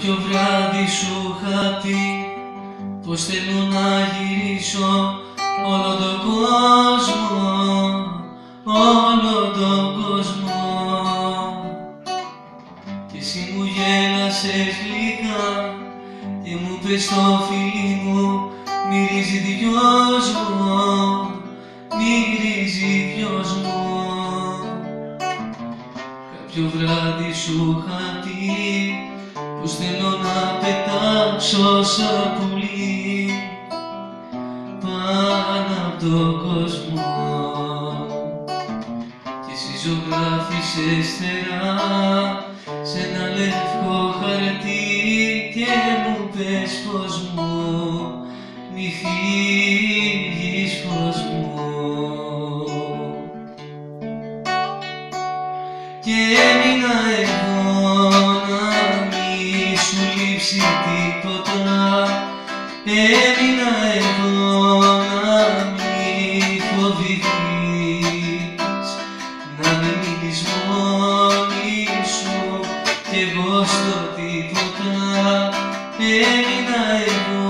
Κάποιο βράδυ σου είχα πει πως θέλω να γυρίσω όλο τον κόσμο, όλο τον κόσμο. Και εσύ μου γέλασες γλυκά και μου πες το φίλι μου μυρίζει δυο μου, μυρίζει δυο μου. Κάποιο βράδυ σου είχα πει πως θέλω να πετάξω σαν πουλί πάνω απ' τον κόσμο. Και εσύ ζωγράφισες φτερά σε ένα λευκό χαρτί και μου πες πως μου μη φύγεις, πως μου. Και έμεινα εγώ να μη σου λείψει τίποτα, έμεινα εγώ να μη φοβηθείς, να με μείνεις μόνη σου κι εγώ στο τίποτα, έμεινα εγώ